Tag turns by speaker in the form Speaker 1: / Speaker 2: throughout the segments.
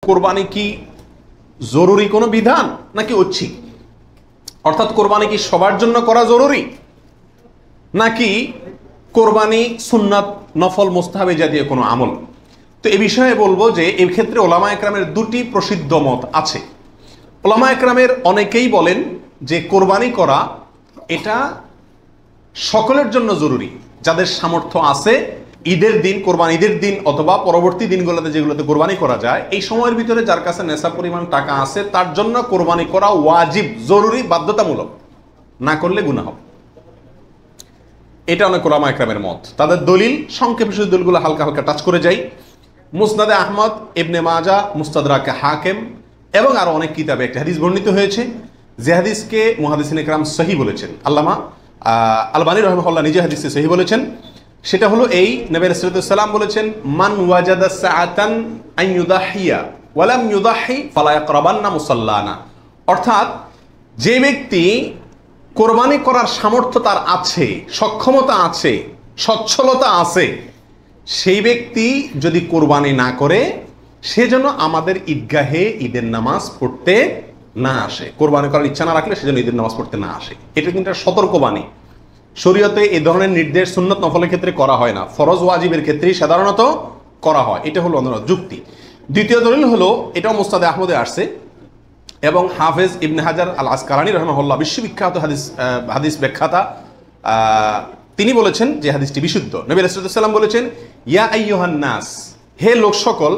Speaker 1: কোরবানি কি জরুরি কোনো বিধান নাকি ঐচ্ছিক? অর্থাৎ কোরবানি কি সবার জন্য করা জরুরি নাকি কোরবানি সুন্নাত, নফল, মুস্তাহাবি জাতীয় কোনো আমল? তো এই বিষয়ে বলবো যে এই ক্ষেত্রে ওলামা একরামের দুটি প্রসিদ্ধ মত আছে। ওলামা একরামের অনেকেই বলেন যে কোরবানি করা এটা সকলের জন্য জরুরি, যাদের সামর্থ্য আছে ঈদের দিন, কোরবানি ঈদের দিন অথবা পরবর্তী দিনগুলোতে যেগুলোতে কোরবানি করা যায়, এই সময়ের ভিতরে যার কাছে নেশা পরিমাণ টাকা আছে তার জন্য কোরবানি করা ওয়াজিব, জরুরি, বাধ্যতামূলক, না করলে গুনাহ হবে। এটা অনেক ওলামা একরামের মত। তাদের দলিল সংক্ষেপে শুধু দলিলগুলো হালকা হালকা টাচ করে যাই। মুসনাদে আহমদ, ইবনে মাজা, মুস্তাদরাকে হাকিম এবং আরো অনেক কিতাবে একটা হাদিস বর্ণিত হয়েছে, যে হাদিসকে মুহাদ্দিসিন ইকরাম সহিহ বলেছেন। আল্লামা আলবানী রাহিমাহুল্লাহ নিজে হাদিসে সহিহ বলেছেন। সেটা হলো এই, নবী সাল্লাল্লাহু আলাইহি ওয়াসাল্লাম বলেছেন, মান ওয়াজাদা সাআতান আন ইউদাহিয়া ওয়া লাম ইউদাহি ফালা ইয়াকরাবান্না মুসাল্লানা। অর্থাৎ যে ব্যক্তি কোরবানি করার সামর্থ্য তার আছে, সক্ষমতা আছে, সচ্ছলতা আছে, সেই ব্যক্তি যদি কোরবানি না করে সে যেন আমাদের ঈদগাহে ঈদের নামাজ পড়তে না আসে। কোরবানি করার ইচ্ছা না রাখলে সে যেন ঈদের নামাজ পড়তে না আসে। এটা কিন্তু একটা সতর্কবাণী। শরীয়তে এই ধরনের নির্দেশ সুন্নত নফলের ক্ষেত্রে করা হয় না, ফরজ ওয়াজিবের ক্ষেত্রেই সাধারণত করা হয়। এটা হলো অন্য যুক্তি। দ্বিতীয় দলিল হলো, এটাও মুস্তাদে আহমদে আসছে এবং হাফেজ ইবনে হাজার আল আসকালানী রাহিমাহুল্লাহ বিশ্ববিখ্যাত হাদিস ব্যাখ্যাতা, তিনি বলেছেন যে হাদিসটি বিশুদ্ধ। নবী সাল্লাল্লাহু আলাইহি ওয়াসাল্লাম বলেছেন, ইয়া আইয়ুহান নাস, হে লোক সকল,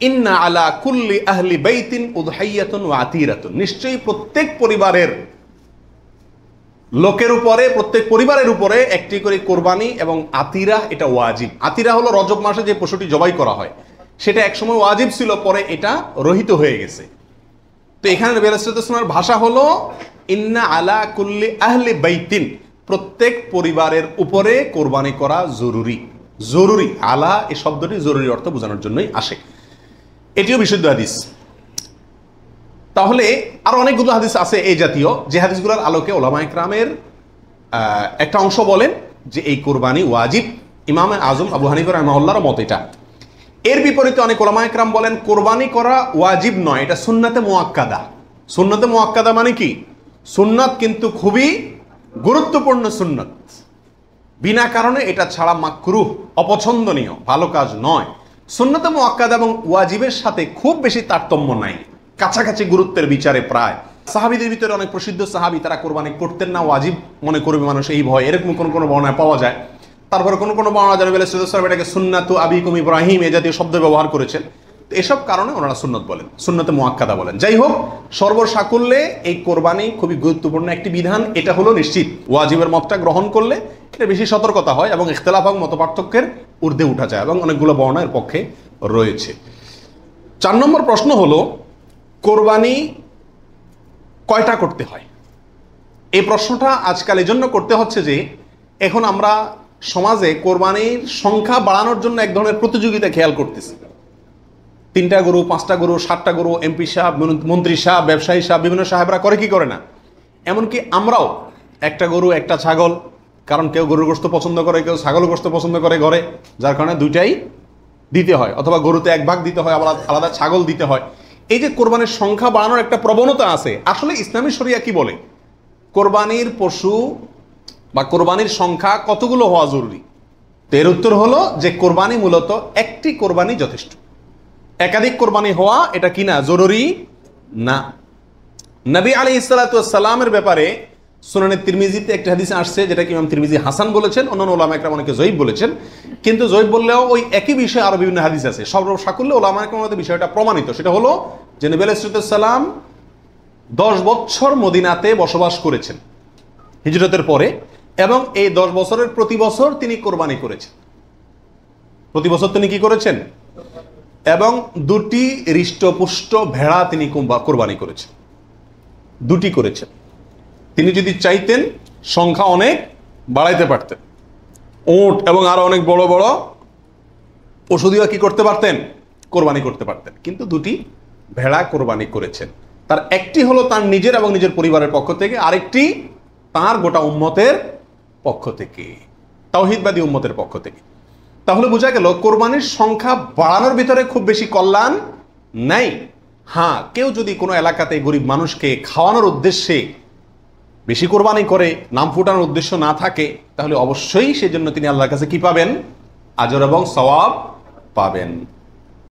Speaker 1: ইন্না আলা কুল্লি আহলি বাইতিন উদহাইয়াতুন ওয়া আতিরাতুন, নিশ্চয়ই প্রত্যেক পরিবারের লোকের উপরে, প্রত্যেক পরিবারের উপরে একটি করে কোরবানি এবং আতিরা, এটা ওয়াজিব। আতিরা হলো রজব মাসে যে পশুটি জবাই করা হয়, সেটা একসময় ওয়াজিব ছিল, পরে এটা রহিত হয়ে গেছে। তো এখানে নবী সাল্লাল্লাহু আলাইহি ওয়াসাল্লামের ভাষা হলো ইন্না আলা কুল্লি আহলি বাইতিন, প্রত্যেক পরিবারের উপরে কোরবানি করা জরুরি। জরুরি, আলা এই শব্দটি জরুরি অর্থ বোঝানোর জন্যই আসে। এটিও বিশুদ্ধ হাদিস। তাহলে আরো অনেকগুলো হাদিস আছে এই জাতীয়, যে হাদিসগুলোর আলোকে ওলামা ইকরামের একটা অংশ বলেন যে এই কোরবানি ওয়াজিব। ইমাম আজম আবু হানিফা রাহিমাহুল্লাহর মত এটা। এর বিপরীতে অনেক ওলামা ইকরাম বলেন কোরবানি করা ওয়াজিব নয়, এটা সুন্নাতে মুআক্কাদা। সুন্নাতে মুআক্কাদা মানে কি? সুন্নাত কিন্তু খুবই গুরুত্বপূর্ণ সুন্নাত, বিনা কারণে এটা ছাড়া মাকরুহ, অপছন্দনীয়, ভালো কাজ নয়। সুন্নাতে মুআক্কাদা এবং ওয়াজিবের সাথে খুব বেশি তারতম্য নাই, কাছাকাছি গুরুত্বের বিচারে প্রায়। সাহাবীদের ভিতরে অনেক প্রসিদ্ধ সাহাবী, তারা কোরবানি করতেন না, ওয়াজিব মনে করবে মানুষ এই ভয়, এরকম কোন কোন বর্ণনা পাওয়া যায়। তারপরে কোন কোন বর্ণনা জানাবে এটাকে সুন্নাতু আবিকুম ইব্রাহিম এ জাতীয় শব্দ ব্যবহার করেছেন। তো এসব কারণে ওনারা সুন্নত বলেন, সুন্নতে মুআক্কাদা বলেন। যাই হোক, সর্বসাকুল্যে এই কোরবানি খুবই গুরুত্বপূর্ণ একটি বিধান, এটা হলো নিশ্চিত। ওয়াজিবের মতটা গ্রহণ করলে এটা বেশি সতর্কতা হয় এবং ইখতিলাফ এবং মতপার্থক্যের ঊর্ধ্বে উঠা যায়, এবং অনেকগুলো বর্ণনা এর পক্ষে রয়েছে। 4 নম্বর প্রশ্ন হলো, কোরবানি কয়টা করতে হয়? এই প্রশ্নটা আজকাল এই জন্য করতে হচ্ছে যে এখন আমরা সমাজে কোরবানির সংখ্যা বাড়ানোর জন্য এক ধরনের প্রতিযোগিতা খেয়াল করতেছি। 3টা গরু, 5টা গরু, 7টা গরু, এমপি সাহেব, মন্ত্রী সাহেব, ব্যবসায়ী সাহেব, বিভিন্ন সাহেবরা করে কি করে না, এমনকি আমরাও একটা গরু, একটা ছাগল, কারণ কেউ গরুর গোশত পছন্দ করে, কেউ ছাগল গোশত পছন্দ করে ঘরে, যার কারণে দুইটাই দিতে হয়, অথবা গরুতে 1 ভাগ দিতে হয়, আবার আলাদা ছাগল দিতে হয়। এই যে কোরবানির সংখ্যা বাড়ানোর একটা প্রবণতা আছে, আসলে ইসলামী শরিয়া কি বলে? কোরবানির পশু বা কোরবানির সংখ্যা কতগুলো হওয়া জরুরি? তো এর উত্তর হলো যে কোরবানি মূলত একটি কোরবানি যথেষ্ট। একাধিক কোরবানি হওয়া এটা কি না? জরুরি না। নবী আলাইহিস সালাতু ওয়াস সালামের ব্যাপারে সুনানে তিরমিজিতে একটা হাদিস আসছে, যেটা কি ইমাম তিরমিজি হাসান বলেছেন, অন্যান্য ওলামা একরাম অনেকে জয়ীফ বলেছেন। কিন্তু জয়ীফ বললেও ওই একই বিষয়ে আরো বিভিন্ন হাদিস আছে। সর্বসাকুল্যে ওলামা একরামের বিষয়টা প্রমাণিত। সেটা হলো যে নবী আলাইহিস সালাম 10 বছর মদিনাতে বসবাস করেছেন হিজরতের পরে, এবং এই 10 বছরের প্রতি বছর তিনি কোরবানি করেছেন। প্রতি বছর তিনি কি করেছেন? এবং 2টি হৃষ্টপুষ্ট ভেড়া তিনি কোরবানি করেছেন। 2টি করেছেন। তিনি যদি চাইতেন সংখ্যা অনেক বাড়াইতে পারতেন, উট এবং আরো অনেক বড় বড় পশু দিয়ে কি করতে পারতেন? কোরবানি করতে পারতেন। কিন্তু 2টি ভেড়া কোরবানি করেছেন। তার একটি হলো তার নিজের এবং নিজের পরিবারের পক্ষ থেকে, আরেকটি তার গোটা উম্মতের পক্ষ থেকে, তাওহীদবাদী উম্মতের পক্ষ থেকে। তাহলে বোঝা গেল কোরবানির সংখ্যা বাড়ানোর ভিতরে খুব বেশি কল্যাণ নাই। হ্যাঁ, কেউ যদি কোনো এলাকাতে গরিব মানুষকে খাওয়ানোর উদ্দেশ্যে বেশি কোরবানি করে, নাম ফুটানোর উদ্দেশ্য না থাকে, তাহলে অবশ্যই সেজন্য তিনি আল্লাহর কাছে কি পাবেন? আজর এবং সওয়াব পাবেন।